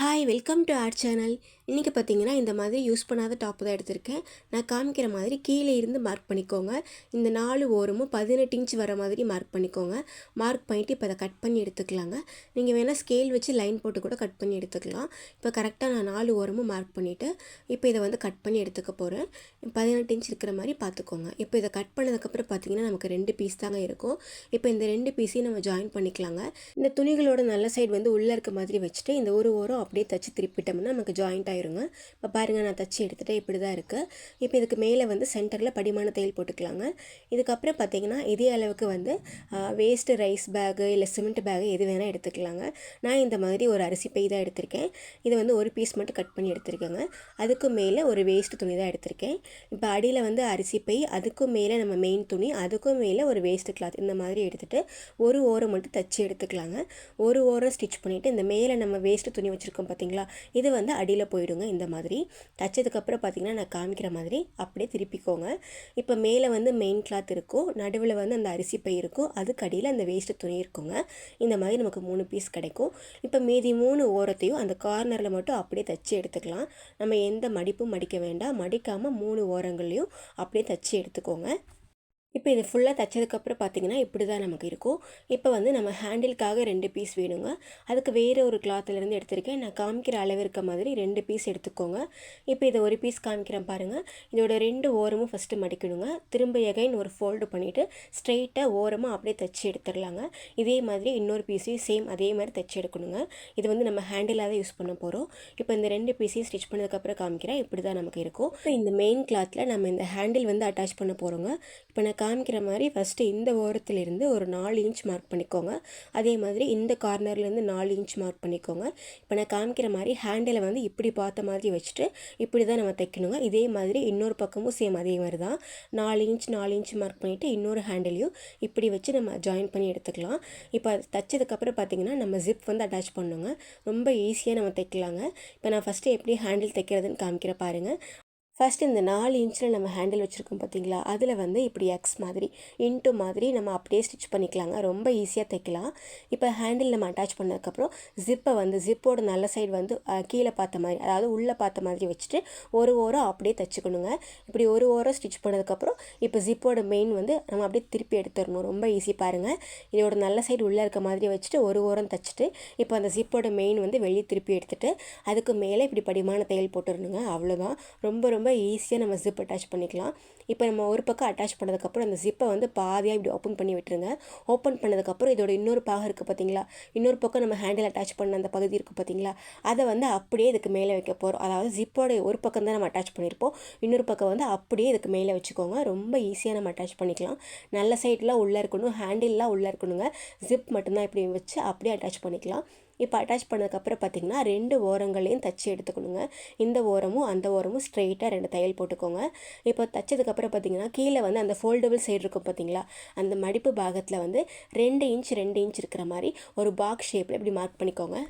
Hi welcome to R channel. இன்றைக்கி பார்த்தீங்கன்னா இந்த மாதிரி யூஸ் பண்ணாத டாப் தான் எடுத்திருக்கேன். நான் காமிக்கிற மாதிரி கீழே இருந்து மார்க் பண்ணிக்கோங்க. இந்த 4 ஓரமும் 18 இன்ச் வர மாதிரி மார்க் பண்ணிக்கோங்க. மார்க் பண்ணிவிட்டு இப்போ அதை கட் பண்ணி எடுத்துக்கலாங்க. நீங்கள் வேணால் ஸ்கேல் வச்சு லைன் போட்டு கூட கட் பண்ணி எடுத்துக்கலாம். இப்போ கரெக்டாக நான் 4 ஓரமும் மார்க் பண்ணிவிட்டு இப்போ இதை வந்து கட் பண்ணி எடுத்துக்க போகிறேன். 18 இன்ச் இருக்கிற மாதிரி பார்த்துக்கோங்க. இப்போ இதை கட் பண்ணதுக்கப்புறம் பார்த்தீங்கன்னா நமக்கு 2 பீஸ் தாங்க இருக்கும். இப்போ இந்த 2 பீஸையும் நம்ம ஜாயின் பண்ணிக்கலாங்க. இந்த துணிகளோட நல்ல சைடு வந்து உள்ளே இருக்க மாதிரி வச்சுட்டு இந்த ஒரு ஓரம் அப்படியே தச்சு திருப்பிட்டோம்னா நமக்கு ஜாயிண்ட் ஆயிருங்க. இப்போ பாருங்கள், நான் தச்சு எடுத்துகிட்டு இப்படி தான் இருக்குது. இப்போ இதுக்கு மேலே வந்து சென்டரில் படிமான தையல் போட்டுக்கலாங்க. இதுக்கப்புறம் பார்த்தீங்கன்னா இதே அளவுக்கு வந்து வேஸ்ட்டு ரைஸ் பேகு இல்லை சிமெண்ட் பேகு எது வேணால் எடுத்துக்கலாங்க. நான் இந்த மாதிரி ஒரு அரிசி பை தான் எடுத்திருக்கேன். இதை வந்து ஒரு பீஸ் மட்டும் கட் பண்ணி எடுத்துருக்கேங்க. அதுக்கு மேலே ஒரு வேஸ்ட் துணி தான் எடுத்திருக்கேன். இப்போ அடியில் வந்து அரிசி பை, அதுக்கும் மேலே நம்ம மெயின் துணி, அதுக்கும் மேலே ஒரு வேஸ்ட் கிளாத் இந்த மாதிரி எடுத்துகிட்டு ஒரு ஓரம் மட்டும் தச்சு எடுத்துக்கலாங்க. ஒரு ஓரம் ஸ்டிச் பண்ணிவிட்டு இந்த மேலே நம்ம வேஸ்ட்டு துணி வச்சுருக்கோம் பார்த்தீங்களா, இது வந்து அடியில் போயிடுங்க. இந்த மாதிரி தச்சதுக்கப்புறம் பார்த்தீங்கன்னா நான் காமிக்கிற மாதிரி அப்படியே திருப்பிக்கோங்க. இப்போ மேலே வந்து மெயின் கிளாத் இருக்கும், நடுவில் வந்து அந்த அரிசி பை இருக்கும், அதுக்கு அடியில் அந்த வேஸ்ட்டு துணி இருக்குங்க. இந்த மாதிரி நமக்கு 3 பீஸ் கிடைக்கும். இப்போ மீதி 3 ஓரத்தையும் அந்த கார்னரில் மட்டும் அப்படியே தச்சு எடுத்துக்கலாம். நம்ம எந்த மடிப்பும் மடிக்க வேண்டாம். மடிக்காமல் 3 ஓரங்களையும் அப்படியே தச்சு எடுத்துக்கோங்க. இப்போ இது ஃபுல்லாக தைச்சதுக்கப்புறம் பார்த்தீங்கன்னா இப்படி தான் நமக்கு இருக்கும். இப்போ வந்து நம்ம ஹேண்டிலுக்காக 2 பீஸ் வேணுங்க. அதுக்கு வேறு ஒரு கிளாத்துலேருந்து எடுத்திருக்கேன். நான் காமிக்கிற அளவு இருக்க மாதிரி 2 பீஸ் எடுத்துக்கோங்க. இப்போ இதை ஒரு பீஸ் காமிக்கிறேன் பாருங்கள். இதோட 2 ஓரமும் ஃபஸ்ட்டு மடிக்கணுங்க. திரும்ப எகைன் ஒரு ஃபோல்டு பண்ணிவிட்டு ஸ்ட்ரெயிட்டாக ஓரமாக அப்படியே தைச்சி எடுத்துடலாங்க. இதே மாதிரி இன்னொரு பீஸையும் சேம் அதே மாதிரி தைச்சி எடுக்கணுங்க. இது வந்து நம்ம ஹேண்டிலாக தான் யூஸ் பண்ண போகிறோம். இப்போ இந்த 2 பீஸையும் ஸ்டிச் பண்ணதுக்கப்புறம் காமிக்கிறேன். இப்படி தான் நமக்கு இருக்கும். இப்போ இந்த மெயின் கிளாத்தில் நம்ம இந்த ஹேண்டில் வந்து அட்டாச் பண்ண போகிறோங்க. இப்போ நான் காமிக்கிற மாதிரி ஃபஸ்ட்டு இந்த ஓரத்துலேருந்து ஒரு 4 இன்ச் மார்க் பண்ணிக்கோங்க. அதே மாதிரி இந்த கார்னர்லேருந்து 4 இன்ச் மார்க் பண்ணிக்கோங்க. இப்போ நான் காமிக்கிற மாதிரி ஹேண்டிலை வந்து இப்படி பார்த்த மாதிரி வச்சுட்டு இப்படி தான் நம்ம தைக்கணுங்க. இதே மாதிரி இன்னொரு பக்கமும் சேம் அதே மாதிரி தான் 4 இன்ச் மார்க் பண்ணிவிட்டு இன்னொரு ஹேண்டிலையும் இப்படி வச்சு நம்ம ஜாயின் பண்ணி எடுத்துக்கலாம். இப்போ அது தைச்சதுக்கப்புறம் பார்த்திங்கன்னா நம்ம ஜிப் வந்து அட்டாச் பண்ணுங்க. ரொம்ப ஈஸியாக நம்ம தைக்கலாங்க. இப்போ நான் ஃபஸ்ட்டு எப்படி ஹேண்டில் தைக்கிறதுன்னு காமிக்கிற பாருங்கள். ஃபஸ்ட்டு இந்த 4 இன்ச்சில் நம்ம ஹேண்டில் வச்சுருக்கோம் பார்த்தீங்களா, அதில் வந்து இப்படி எக்ஸ் மாதிரி இன்ட்டு மாதிரி நம்ம அப்படியே ஸ்டிச் பண்ணிக்கலாங்க. ரொம்ப ஈஸியாக தைக்கலாம். இப்போ ஹேண்டில் நம்ம அட்டாச் பண்ணதுக்கப்புறம் ஜிப்பை வந்து ஜிப்போட நல்ல சைடு வந்து கீழே பார்த்த மாதிரி, அதாவது உள்ளே பார்த்த மாதிரி வச்சுட்டு ஒரு ஓரம் அப்படியே தைச்சிக்கணுங்க. இப்படி ஒரு ஓரம் ஸ்டிச் பண்ணதுக்கப்புறம் இப்போ ஜிப்போட மெயின் வந்து நம்ம அப்படியே திருப்பி எடுத்துடணும். ரொம்ப ஈஸி பாருங்கள். இதோட நல்ல சைடு உள்ளே இருக்க மாதிரி வச்சுட்டு ஒரு ஓரம் தைச்சிட்டு இப்போ அந்த ஜிப்போட மெயின் வந்து வெளியே திருப்பி எடுத்துகிட்டு அதுக்கு மேலே இப்படி படிமான தையல் போட்டுடணுங்க. அவ்வளோதான். ரொம்ப ஈஸியாக நம்ம ஜிப் அட்டாச் பண்ணிக்கலாம். இப்போ நம்ம ஒரு பக்கம் அட்டாச் பண்ணதுக்கப்புறம் அந்த ஜிப்பை வந்து பாதியாக இப்படி ஓப்பன் பண்ணி விட்டுருங்க. ஓப்பன் பண்ணதுக்கப்புறம் இதோட இன்னொரு பாகம் இருக்குது பார்த்தீங்களா, இன்னொரு பக்கம் நம்ம ஹேண்டில் அட்டாச் பண்ண அந்த பகுதி இருக்குது பார்த்தீங்களா, அதை வந்து அப்படியே இதுக்கு மேலே வைக்க போகிறோம். அதாவது ஜிப்போட ஒரு பக்கம் தான் நம்ம அட்டாச் பண்ணியிருப்போம், இன்னொரு பக்கம் வந்து அப்படியே இதுக்கு மேலே வச்சுக்கோங்க. ரொம்ப ஈஸியாக நம்ம அட்டாச் பண்ணிக்கலாம். நல்ல சைட்லாம் உள்ளே இருக்கணும், ஹேண்டில்லாம் உள்ளே இருக்கணுங்க. ஜிப் மட்டும்தான் இப்படி வச்சு அப்படியே அட்டாச் பண்ணிக்கலாம். இப்போ அட்டாச் பண்ணதுக்கப்புறம் பார்த்திங்கன்னா 2 ஓரங்களையும் தச்சு எடுத்துக்கணுங்க. இந்த ஓரமும் அந்த ஓரமும் ஸ்ட்ரெயிட்டாக 2 தையல் போட்டுக்கோங்க. இப்போ தைச்சதுக்கப்புறம் பார்த்திங்கன்னா கீழே வந்து அந்த ஃபோல்டபுள் சைடு இருக்கும் பார்த்திங்களா, அந்த மடிப்பு பாகத்தில் வந்து 2 இன்ச் இருக்கிற மாதிரி ஒரு பாக்ஸ் ஷேப்பில் இப்படி மார்க் பண்ணிக்கோங்க.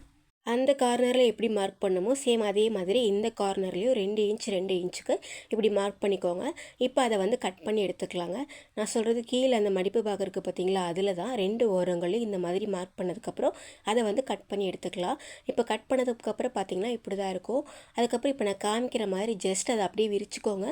அந்த கார்னரில் எப்படி மார்க் பண்ணமோ சேம் அதே மாதிரி இந்த கார்னர்லேயும் 2 இன்ச்சுக்கு இப்படி மார்க் பண்ணிக்கோங்க. இப்போ அதை வந்து கட் பண்ணி எடுத்துக்கலாங்க. நான் சொல்கிறது கீழே அந்த மடிப்பு பாகம் இருக்குது பார்த்தீங்களா, அதில் தான் 2 ஓரங்களையும் இந்த மாதிரி மார்க் பண்ணதுக்கப்புறம் அதை வந்து கட் பண்ணி எடுத்துக்கலாம். இப்போ கட் பண்ணதுக்கப்புறம் பார்த்திங்கன்னா இப்படி தான் இருக்கும். அதுக்கப்புறம் இப்போ நான் காமிக்கிற மாதிரி ஜஸ்ட் அதை அப்படியே விரிச்சுக்கோங்க.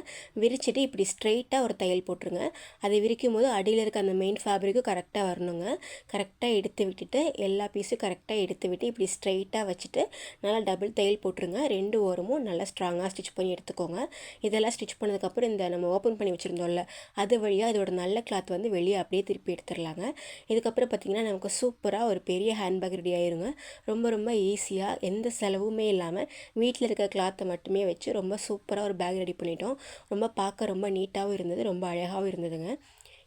விரிச்சிட்டு இப்படி ஸ்ட்ரெயிட்டாக ஒரு தையல் போட்டுருங்க. அதை விரிக்கும் போது அடியில் இருக்க அந்த மெயின் ஃபேப்ரிக்கும் கரெக்டாக வரணுங்க. கரெக்டாக எடுத்து விட்டுட்டு எல்லா பீஸும் கரெக்டாக எடுத்து விட்டு இப்படி ஸ்ட்ரெயிட்டாக வச்சுட்டு நல்லா டபுள் தையல் போட்டுருங்க. 2 ஓரமும் நல்லா ஸ்ட்ராங்காக ஸ்டிச் பண்ணி எடுத்துக்கோங்க. இதெல்லாம் ஸ்டிச் பண்ணதுக்கப்புறம் இந்த நம்ம ஓப்பன் பண்ணி வச்சுருந்தோம்ல, அது வழியாக இதோட நல்ல கிளாத் வந்து வெளியே அப்படியே திருப்பி எடுத்துடலாங்க. இதுக்கப்புறம் பார்த்திங்கன்னா நமக்கு சூப்பராக ஒரு பெரிய ஹேண்ட்பேக் ரெடி ஆயிருங்க. ரொம்ப ஈஸியாக எந்த செலவுமே இல்லாமல் வீட்டில் இருக்க கிளாத்தை மட்டுமே வச்சு ரொம்ப சூப்பராக ஒரு பேக் ரெடி பண்ணிட்டோம். பார்க்க ரொம்ப நீட்டாகவும் இருந்தது, ரொம்ப அழகாகவும் இருந்ததுங்க.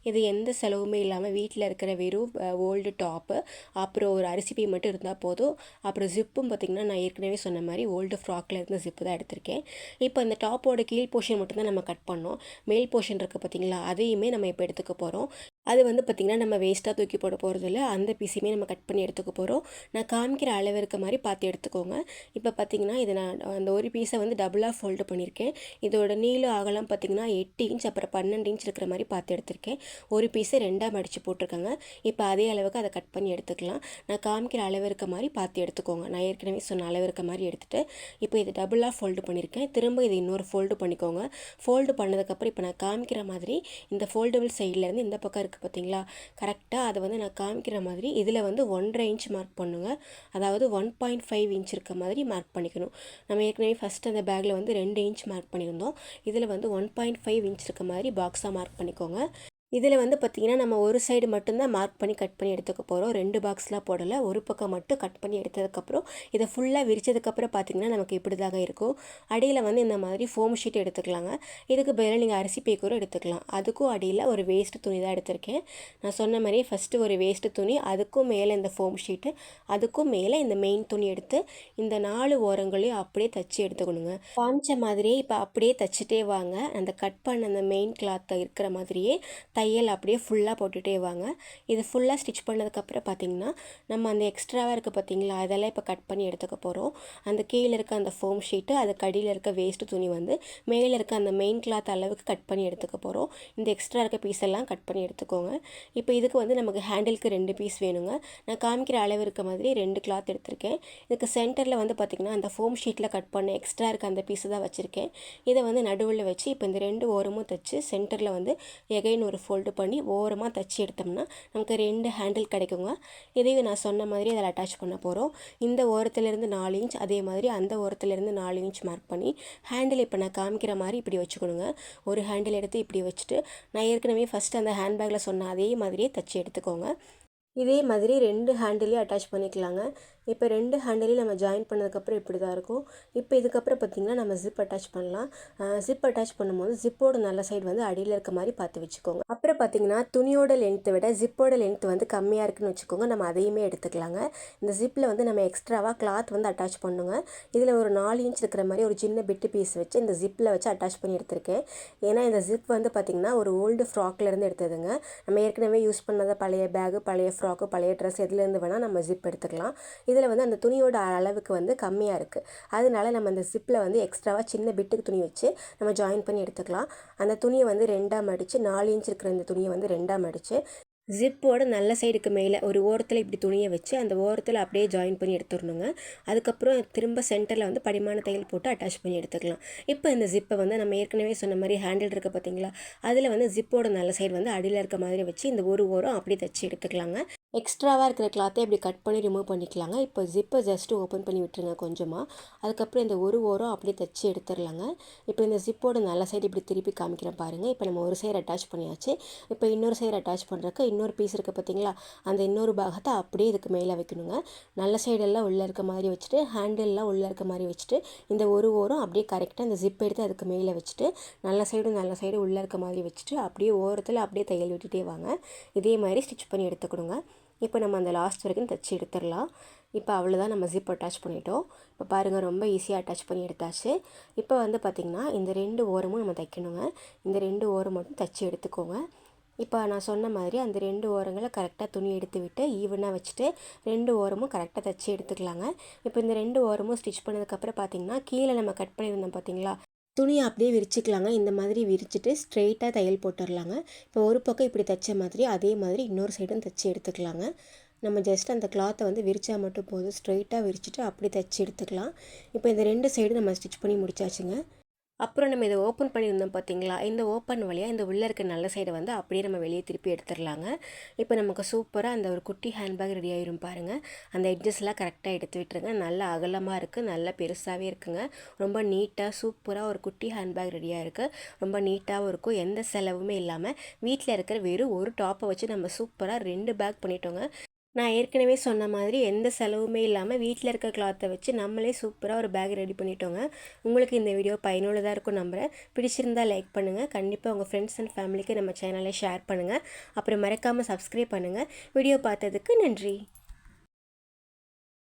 இது எந்த செலவுமே இல்லாமல் வீட்டில் இருக்கிற வெறும் ஓல்டு டாப்பு, அப்புறம் ஒரு அரிசி பை மட்டும் இருந்தால் போதும். அப்புறம் ஜிப்பும் பார்த்திங்கன்னா நான் ஏற்கனவே சொன்ன மாதிரி ஓல்டு ஃப்ராக்கில் இருந்த ஜிப்பு தான் எடுத்திருக்கேன். இப்போ இந்த டாப்போட கீழ் போர்ஷன் மட்டும்தான் நம்ம கட் பண்ணோம். மேல் போர்ஷன் இருக்குது பார்த்திங்களா, அதையுமே நம்ம இப்போ எடுத்துக்க போகிறோம். அது வந்து பார்த்திங்கன்னா நம்ம வேஸ்ட்டாக தூக்கி போட போகிறதில்ல. அந்த பீஸையுமே நம்ம கட் பண்ணி எடுத்துக்க போகிறோம். நான் காமிக்கிற அளவு இருக்க மாதிரி பார்த்து எடுத்துக்கோங்க. இப்போ பார்த்திங்கன்னா இதை நான் அந்த ஒரு பீஸை வந்து டபுளாக ஃபோல்டு பண்ணியிருக்கேன். இதோட நீளம் அகலம் பார்த்திங்கன்னா 8 இன்ச் அப்புறம் 12 இன்ச் இருக்கிற மாதிரி பார்த்து எடுத்திருக்கேன். ஒரு பீஸை 2ஆக மடித்து போட்டிருக்கேங்க. இப்போ அதே அளவுக்கு அதை கட் பண்ணி எடுத்துக்கலாம். நான் காமிக்கிற அளவு இருக்க மாதிரி பார்த்து எடுத்துக்கோங்க. நான் ஏற்கனவே சொன்ன அளவு இருக்க மாதிரி எடுத்துகிட்டு இப்போ இது டபுளாக ஃபோல்டு பண்ணியிருக்கேன். திரும்ப இது இன்னொரு ஃபோல்டு பண்ணிக்கோங்க. ஃபோல்டு பண்ணதுக்கப்புறம் இப்போ நான் காமிக்கிற மாதிரி இந்த ஃபோல்டபுள் சைட்லேருந்து இந்த பக்கம் இருக்குது பார்த்தீங்களா, கரெக்டாக அதை வந்து நான் காமிக்கிற மாதிரி இதில் வந்து 1.5 இன்ச் மார்க் பண்ணுங்க. அதாவது 1.5 இன்ச் இருக்க மாதிரி மார்க் பண்ணிக்கணும். நம்ம ஏற்கனவே ஃபஸ்ட்டு அந்த பேக்கில் வந்து 2 இன்ச் மார்க் பண்ணியிருந்தோம். இதில் வந்து 1.5 இன்ச் இருக்க மாதிரி பாக்ஸாக மார்க் பண்ணிக்கோங்க. இதில் வந்து பார்த்திங்கன்னா நம்ம ஒரு சைடு மட்டும்தான் மார்க் பண்ணி கட் பண்ணி எடுத்துக்க போகிறோம். 2 பாக்ஸ்லாம் போடலை. ஒரு பக்கம் மட்டும் கட் பண்ணி எடுத்ததுக்கப்புறம் இதை ஃபுல்லாக விரிச்சதுக்கப்புறம் பார்த்திங்கன்னா நமக்கு இப்படி தாங்க இருக்கும். அடியில் வந்து இந்த மாதிரி ஃபோம் ஷீட் எடுத்துக்கலாங்க. இதுக்கு பதிலாக நீங்கள் அரிசி பை கூட எடுத்துக்கலாம். அதுக்கும் அடியில் ஒரு வேஸ்ட்டு துணி தான் எடுத்திருக்கேன். நான் சொன்ன மாதிரி ஃபஸ்ட்டு ஒரு வேஸ்ட்டு துணி, அதுக்கும் மேலே இந்த ஃபோம் ஷீட்டு, அதுக்கும் மேலே இந்த மெயின் துணி எடுத்து இந்த 4 ஓரங்களையும் அப்படியே தச்சு எடுத்துக்கணுங்க. காமிச்ச மாதிரியே இப்போ அப்படியே தச்சுட்டே வாங்க. அந்த கட் பண்ண அந்த மெயின் கிளாத்தை இருக்கிற மாதிரியே தையல் அப்படியே ஃபுல்லாக போட்டுகிட்டே வாங்க. இது ஃபுல்லாக ஸ்டிச் பண்ணதுக்கப்புறம் பார்த்திங்கன்னா நம்ம அந்த எக்ஸ்ட்ராவாக இருக்குது பார்த்திங்களா, அதெல்லாம் இப்போ கட் பண்ணி எடுத்துக்க போகிறோம். அந்த கீழே இருக்க அந்த ஃபோம் ஷீட்டு, அதுக்கு அடியில் இருக்க வேஸ்ட்டு துணி வந்து மேலே இருக்க அந்த மெயின் கிளாத் அளவுக்கு கட் பண்ணி எடுத்துக்க போகிறோம். இந்த எக்ஸ்ட்ரா இருக்க பீஸ் எல்லாம் கட் பண்ணி எடுத்துக்கோங்க. இப்போ இதுக்கு வந்து நமக்கு ஹேண்டிலுக்கு 2 பீஸ் வேணுங்க. நான் காமிக்கிற அளவு இருக்க மாதிரி 2 கிளாத் எடுத்திருக்கேன். இதுக்கு சென்டரில் வந்து பார்த்திங்கன்னா அந்த ஃபோம் ஷீட்டில் கட் பண்ண எக்ஸ்ட்ரா இருக்க அந்த பீஸு தான் வச்சுருக்கேன். இதை வந்து நடுவில் வச்சு இப்போ இந்த 2 ஓரமும் தைச்சு சென்டரில் வந்து எகைன் ஒரு ஃபோல்டு பண்ணி ஓரமாக தைச்சி எடுத்தோம்னா நமக்கு 2 ஹேண்டில் கிடைக்குங்க. இதையும் நான் சொன்ன மாதிரி அதில் அட்டாச் பண்ண போகிறோம். இந்த ஓரத்துலேருந்து 4 இன்ச், அதே மாதிரி அந்த ஓரத்துலேருந்து 4 இன்ச் மார்க் பண்ணி ஹேண்டில் இப்போ நான் காமிக்கிற மாதிரி இப்படி வச்சுக்கணுங்க. ஒரு ஹேண்டில் எடுத்து இப்படி வச்சுட்டு நான் ஏற்கனவே ஃபஸ்ட்டு அந்த ஹேண்ட்பேக்கில் சொன்ன அதே மாதிரியே தைச்சி எடுத்துக்கோங்க. இதே மாதிரி 2 ஹேண்டிலையும் அட்டாச் பண்ணிக்கலாங்க. இப்போ 2 ஹேண்டிலையும் நம்ம ஜாயின் பண்ணதுக்கப்புறம் இப்படி தான் இருக்கும். இப்போ இதுக்கப்புறம் பார்த்திங்கன்னா நம்ம ஜிப் அட்டாச் பண்ணலாம். ஜிப் அட்டாச் பண்ணும்போது ஜிப்போட நல்ல சைடு வந்து அடியில் இருக்க மாதிரி பார்த்து வச்சுக்கோங்க. அப்புறம் பார்த்திங்கன்னா துணியோட லென்த்தை விட ஜிப்போட லென்த் வந்து கம்மியாக இருக்குன்னு வச்சுக்கோங்க. நம்ம அதையுமே எடுத்துக்கலாங்க. இந்த ஜிப்பில் வந்து நம்ம எக்ஸ்ட்ராவாக கிளாத் வந்து அட்டாச் பண்ணுங்க. இதில் ஒரு 4 இன்ச் இருக்கிற மாதிரி ஒரு சின்ன பிட்டு பீஸ் வச்சு இந்த ஜிப்பில் வச்சு அட்டாச் பண்ணி எடுத்திருக்கேன். ஏன்னா இந்த ஜிப் வந்து பார்த்திங்கன்னா ஒரு ஓல்டு ஃப்ராக்லேருந்து எடுத்ததுங்க. நம்ம ஏற்கனவே யூஸ் பண்ணாத பழைய பேகு, பழைய ஃப்ராக்கு, பழைய ட்ரெஸ் எதுலேருந்து வேணால் நம்ம ஜிப் எடுத்துக்கலாம். இதில் வந்து அந்த துணியோட அளவுக்கு வந்து கம்மியாக இருக்குது. அதனால நம்ம அந்த ஜிப்பில் வந்து எக்ஸ்ட்ராவாக சின்ன பிட்டுக்கு துணி வச்சு நம்ம ஜாயின் பண்ணி எடுத்துக்கலாம். அந்த துணியை வந்து 2ஆக மடித்து 4 இன்ச் இருக்கிற இந்த துணியை வந்து 2ஆக மடித்து ஜிப்போட நல்ல சைடுக்கு மேலே ஒரு ஓரத்தில் இப்படி துணியை வச்சு அந்த ஓரத்தில் அப்படியே ஜாயின் பண்ணி எடுத்துடணுங்க. அதுக்கப்புறம் திரும்ப சென்டரில் வந்து படிமான தையல் போட்டு அட்டாச் பண்ணி எடுத்துக்கலாம். இப்போ இந்த ஜிப்பை வந்து நம்ம ஏற்கனவே சொன்ன மாதிரி ஹேண்டில் இருக்குது பார்த்தீங்களா, அதில் வந்து ஜிப்போட நல்ல சைடு வந்து அடியில் இருக்க மாதிரி வச்சு இந்த ஒரு ஓரம் அப்படியே தைச்சி எடுத்துக்கலாங்க. எக்ஸ்ட்ராவாக இருக்கிற கிளாத்தை இப்படி கட் பண்ணி ரிமூவ் பண்ணிக்கலாங்க. இப்போ ஜிப்பை ஜஸ்ட்டு ஓப்பன் பண்ணி விட்டுருங்க கொஞ்சமாக. அதுக்கப்புறம் இந்த ஒரு ஓரம் அப்படியே தைச்சி எடுத்துடலாங்க. இப்போ இந்த ஜிப்போட நல்ல சைடு இப்படி திருப்பி காமிக்கிறேன் பாருங்கள். இப்போ நம்ம ஒரு சைடு அட்டாச் பண்ணியாச்சு. இப்போ இன்னொரு சைடு அட்டாச் பண்ணுறக்கு இன்னொரு பீஸ் இருக்குது பார்த்தீங்களா, அந்த இன்னொரு பாகத்தை அப்படியே இதுக்கு மேலே வைக்கணுங்க. நல்ல சைடெல்லாம் உள்ளே இருக்க மாதிரி வச்சுட்டு ஹேண்டில்லாம் உள்ளே இருக்க மாதிரி வச்சுட்டு இந்த ஒரு ஓரம் அப்படியே கரெக்டாக இந்த ஜிப் எடுத்து அதுக்கு மேலே வச்சுட்டு நல்ல சைடு உள்ளே இருக்க மாதிரி வச்சுட்டு அப்படியே ஓரத்தில் அப்படியே தையல் விட்டுட்டே வாங்க. இதே மாதிரி ஸ்டிச் பண்ணி எடுத்துக்கணுங்க. இப்போ நம்ம அந்த லாஸ்ட் வரைக்கும் தைச்சி எடுத்துடலாம். இப்போ அவ்வளோதான், நம்ம ஜிப் அட்டாச் பண்ணிட்டோம். இப்போ பாருங்கள், ரொம்ப ஈஸியாக அட்டாச் பண்ணி எடுத்தாச்சு. இப்போ வந்து பார்த்திங்கன்னா இந்த 2 ஓரமும் நம்ம தைக்கணுங்க. இந்த 2 ஓரம் மட்டும் தைச்சி எடுத்துக்கோங்க. இப்போ நான் சொன்ன மாதிரி அந்த 2 ஓரங்களை கரெக்டாக துணி எடுத்து விட்டு ஈவனாக வச்சுட்டு 2 ஓரமும் கரெக்டாக தைச்சி எடுத்துக்கலாங்க. இப்போ இந்த 2 ஓரமும் ஸ்டிச் பண்ணதுக்கப்புறம் பார்த்திங்கன்னா கீழே நம்ம கட் பண்ணியிருந்தோம் பார்த்திங்களா, துணியை அப்படியே விரிச்சிக்கலாங்க. இந்த மாதிரி விரிச்சிட்டு ஸ்ட்ரெயிட்டாக தையல் போட்டுடலாங்க. இப்போ ஒரு பக்கம் இப்படி தைச்ச மாதிரி அதே மாதிரி இன்னொரு சைடும் தைச்சி எடுத்துக்கலாங்க. நம்ம ஜஸ்ட் அந்த கிளாத்தை வந்து விரிச்சா மட்டும் போதும். ஸ்ட்ரெயிட்டாக விரிச்சிட்டு அப்படி தைச்சி எடுத்துக்கலாம். இப்போ இந்த 2 சைடும் நம்ம ஸ்டிச் பண்ணி முடிச்சாச்சுங்க. அப்புறம் நம்ம இதை ஓப்பன் பண்ணியிருந்தோம் பார்த்தீங்களா, இந்த ஓப்பன் வழியாக இந்த உள்ளே இருக்க நல்ல சைடை வந்து அப்படியே நம்ம வெளியே திருப்பி எடுத்துடலாங்க. இப்போ நமக்கு சூப்பராக அந்த ஒரு குட்டி ஹேண்ட்பேக் ரெடி ஆகிரும் பாருங்கள். அந்த எட்ஜஸ்லாம் கரெக்டாக எடுத்து விட்டுருங்க. நல்லா அகலமாக இருக்குது, நல்லா பெருசாகவே இருக்குங்க. ரொம்ப நீட்டாக சூப்பராக ஒரு குட்டி ஹேண்ட்பேக் ரெடியாக இருக்குது. ரொம்ப நீட்டாகவும் இருக்கும். எந்த செலவுமே இல்லாமல் வீட்டில் இருக்கிற வெறும் ஒரு டாப்பை வச்சு நம்ம சூப்பராக 2 பேக் பண்ணிட்டோங்க. நான் ஏற்கனவே சொன்ன மாதிரி எந்த செலவுமே இல்லாமல் வீட்டில் இருக்க கிளாத்தை வச்சு நம்மளே சூப்பராக ஒரு பேக் ரெடி பண்ணிட்டோங்க. உங்களுக்கு இந்த வீடியோ பயனுள்ளதாக இருக்கும் நம்புகிறேன். பிடிச்சிருந்தால் லைக் பண்ணுங்கள். கண்டிப்பாக உங்கள் ஃப்ரெண்ட்ஸ் அண்ட் ஃபேமிலிக்கு நம்ம சேனலை ஷேர் பண்ணுங்கள். அப்புறம் மறக்காமல் சப்ஸ்கிரைப் பண்ணுங்கள். வீடியோ பார்த்ததுக்கு நன்றி.